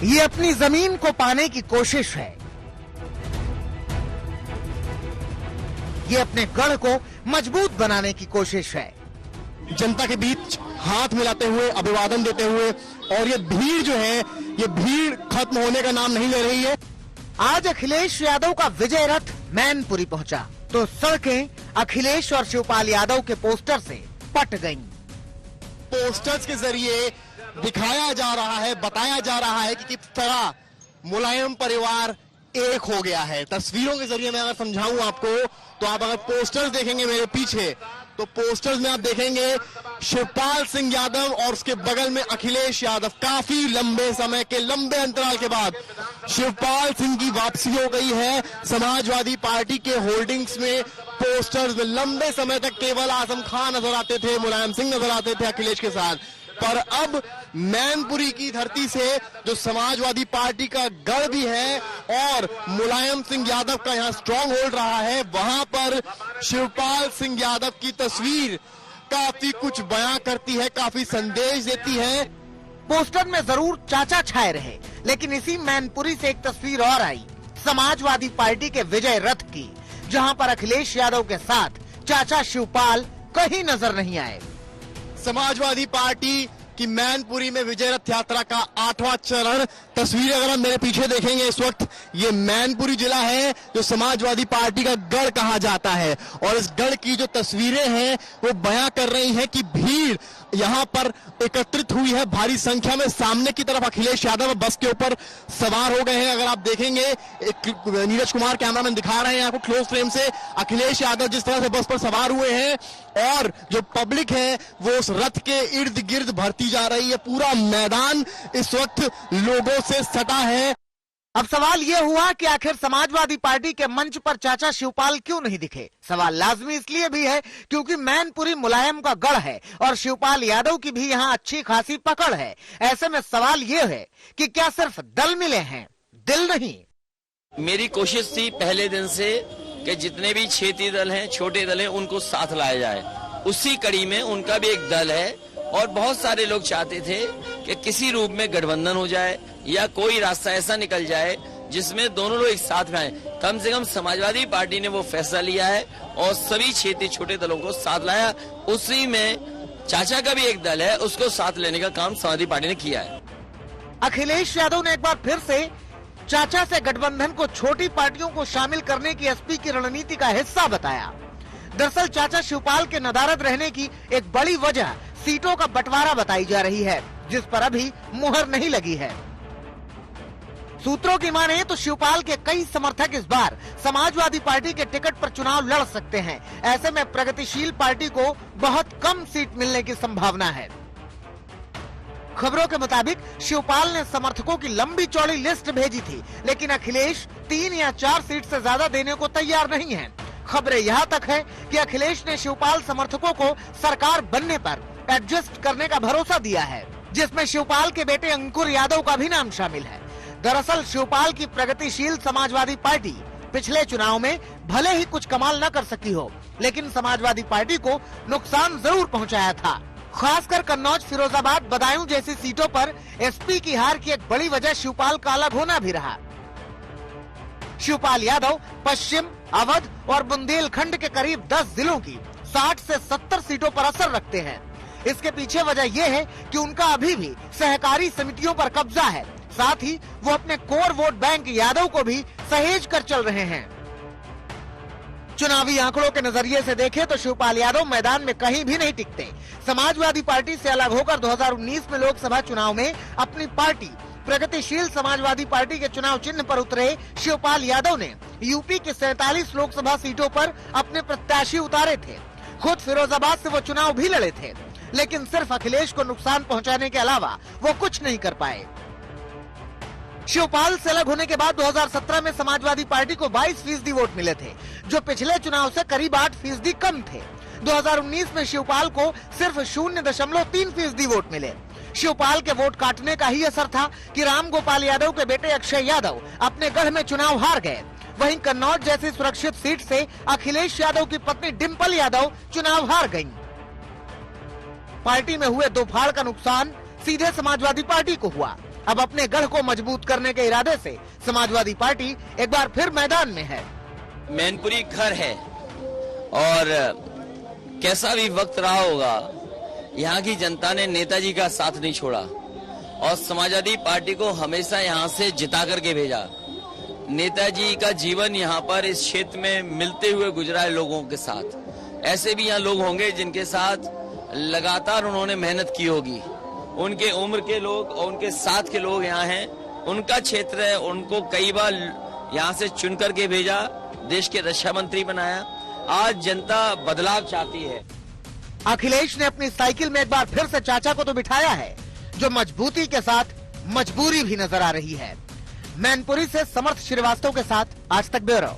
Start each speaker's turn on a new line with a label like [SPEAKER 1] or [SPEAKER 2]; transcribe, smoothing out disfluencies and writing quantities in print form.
[SPEAKER 1] ये अपनी जमीन को पाने की कोशिश है। ये अपने गढ़ को मजबूत बनाने की कोशिश है।
[SPEAKER 2] जनता के बीच हाथ मिलाते हुए, अभिवादन देते हुए, और ये भीड़ जो है, ये भीड़ खत्म होने का नाम नहीं ले रही है।
[SPEAKER 1] आज अखिलेश यादव का विजय रथ मैनपुरी पहुंचा तो सड़कें अखिलेश और शिवपाल यादव के पोस्टर से पट गईं।
[SPEAKER 2] पोस्टर्स के जरिए दिखाया जा रहा है, बताया जा रहा है कि किस तरह मुलायम परिवार एक हो गया है। तस्वीरों के जरिए मैं अगर समझाऊं आपको, तो आप अगर पोस्टर्स देखेंगे मेरे पीछे, तो पोस्टर्स में आप देखेंगे शिवपाल सिंह यादव और उसके बगल में अखिलेश यादव। काफी लंबे समय के लंबे अंतराल के बाद शिवपाल सिंह की वापसी हो गई है। समाजवादी पार्टी के होर्डिंग्स में, पोस्टर्स में लंबे समय तक केवल आजम खान नजर आते थे, मुलायम सिंह नजर आते थे अखिलेश के साथ, पर अब मैनपुरी की धरती से, जो समाजवादी पार्टी का गढ़ भी है और मुलायम सिंह यादव का यहाँ स्ट्रॉन्ग होल्ड रहा है, वहां पर शिवपाल सिंह यादव की तस्वीर काफी कुछ बयां करती है, काफी संदेश देती है।
[SPEAKER 1] पोस्टर में जरूर चाचा छाए रहे, लेकिन इसी मैनपुरी से एक तस्वीर और आई समाजवादी पार्टी के विजय रथ की, जहां पर अखिलेश यादव के साथ चाचा शिवपाल कहीं नजर नहीं आए।
[SPEAKER 2] समाजवादी पार्टी की मैनपुरी में विजय रथ यात्रा का 8वां चरण। तस्वीरें अगर हम मेरे पीछे देखेंगे, इस वक्त ये मैनपुरी जिला है जो समाजवादी पार्टी का गढ़ कहा जाता है, और इस गढ़ की जो तस्वीरें हैं वो बयां कर रही हैं कि भीड़ यहां पर एकत्रित हुई है भारी संख्या में। सामने की तरफ अखिलेश यादव बस के ऊपर सवार हो गए हैं। अगर आप देखेंगे, नीरज कुमार कैमरामैन दिखा रहे हैं आपको क्लोज फ्रेम से, अखिलेश यादव जिस तरह से बस पर सवार हुए हैं, और जो पब्लिक है वो उस रथ के इर्द गिर्द भरती जा रही है। पूरा मैदान इस वक्त लोगों से सटा है।
[SPEAKER 1] अब सवाल ये हुआ कि आखिर समाजवादी पार्टी के मंच पर चाचा शिवपाल क्यों नहीं दिखे। सवाल लाजमी इसलिए भी है क्योंकि मैनपुरी मुलायम का गढ़ है और शिवपाल यादव की भी यहाँ अच्छी खासी पकड़ है। ऐसे में सवाल ये है कि क्या सिर्फ दल मिले हैं, दिल नहीं।
[SPEAKER 3] मेरी कोशिश थी पहले दिन से कि जितने भी क्षेत्रीय दल हैं, छोटे दल हैं, उनको साथ लाया जाए। उसी कड़ी में उनका भी एक दल है, और बहुत सारे लोग चाहते थे कि किसी रूप में गठबंधन हो जाए या कोई रास्ता ऐसा निकल जाए जिसमें दोनों लोग एक साथ में आए। कम से कम समाजवादी पार्टी ने वो फैसला लिया है और सभी क्षेत्रीय छोटे दलों को साथ लाया। उसी में चाचा का भी एक दल है, उसको साथ लेने का काम समाजवादी पार्टी ने किया है।
[SPEAKER 1] अखिलेश यादव ने एक बार फिर से चाचा से गठबंधन को छोटी पार्टियों को शामिल करने की एसपी की रणनीति का हिस्सा बताया। दरअसल चाचा शिवपाल के नदारद रहने की एक बड़ी वजह सीटों का बंटवारा बताई जा रही है, जिस पर अभी मुहर नहीं लगी है। सूत्रों की माने तो शिवपाल के कई समर्थक इस बार समाजवादी पार्टी के टिकट पर चुनाव लड़ सकते हैं। ऐसे में प्रगतिशील पार्टी को बहुत कम सीट मिलने की संभावना है। खबरों के मुताबिक शिवपाल ने समर्थकों की लंबी चौड़ी लिस्ट भेजी थी, लेकिन अखिलेश 3 या 4 सीट से ज्यादा देने को तैयार नहीं है। खबरें यहाँ तक है कि अखिलेश ने शिवपाल समर्थकों को सरकार बनने पर एडजस्ट करने का भरोसा दिया है, जिसमें शिवपाल के बेटे अंकुर यादव का भी नाम शामिल है। दरअसल शिवपाल की प्रगतिशील समाजवादी पार्टी पिछले चुनाव में भले ही कुछ कमाल न कर सकी हो, लेकिन समाजवादी पार्टी को नुकसान जरूर पहुंचाया था। खासकर कन्नौज, फिरोजाबाद, बदायूं जैसी सीटों पर एसपी की हार की एक बड़ी वजह शिवपाल का अलग होना भी रहा। शिवपाल यादव पश्चिम, अवध और बुंदेलखंड के करीब 10 जिलों की 60 से 70 सीटों पर असर रखते हैं। इसके पीछे वजह यह है कि उनका अभी भी सहकारी समितियों पर कब्जा है। साथ ही वो अपने कोर वोट बैंक यादव को भी सहेज कर चल रहे हैं। चुनावी आंकड़ों के नजरिए से देखें तो शिवपाल यादव मैदान में कहीं भी नहीं टिकते। समाजवादी पार्टी से अलग होकर 2019 में लोकसभा चुनाव में अपनी पार्टी प्रगतिशील समाजवादी पार्टी के चुनाव चिन्ह पर उतरे शिवपाल यादव ने यूपी के 47 लोकसभा सीटों पर अपने प्रत्याशी उतारे थे। खुद फिरोजाबाद से वो चुनाव भी लड़े थे, लेकिन सिर्फ अखिलेश को नुकसान पहुंचाने के अलावा वो कुछ नहीं कर पाए। शिवपाल से अलग होने के बाद 2017 में समाजवादी पार्टी को 22% वोट मिले थे, जो पिछले चुनाव से करीब 8% कम थे। 2019 में शिवपाल को सिर्फ 0.3% वोट मिले। शिवपाल के वोट काटने का ही असर था कि राम गोपाल यादव के बेटे अक्षय यादव अपने गढ़ में चुनाव हार गए। वहीं कन्नौज जैसी सुरक्षित सीट से अखिलेश यादव की पत्नी डिंपल यादव चुनाव हार गईं। पार्टी में हुए दो फाड़ का नुकसान सीधे समाजवादी पार्टी को हुआ। अब अपने गढ़ को मजबूत करने के इरादे से समाजवादी पार्टी एक बार फिर मैदान में है।
[SPEAKER 3] मैनपुरी घर है और कैसा भी वक्त रहा होगा, यहाँ की जनता ने नेताजी का साथ नहीं छोड़ा और समाजवादी पार्टी को हमेशा यहाँ से जिता करके भेजा। नेताजी का जीवन यहाँ पर इस क्षेत्र में मिलते हुए गुजरा है लोगों के साथ। ऐसे भी यहाँ लोग होंगे जिनके साथ लगातार उन्होंने मेहनत की होगी। उनके उम्र के लोग और उनके साथ के लोग यहाँ हैं। उनका क्षेत्र है, उनको कई बार यहाँ से चुन करके भेजा, देश के रक्षा मंत्री बनाया। आज जनता बदलाव चाहती है।
[SPEAKER 1] अखिलेश ने अपनी साइकिल में एक बार फिर से चाचा को तो बिठाया है, जो मजबूती के साथ मजबूरी भी नजर आ रही है। मैनपुरी से समर्थ श्रीवास्तव के साथ आज तक ब्यूरो।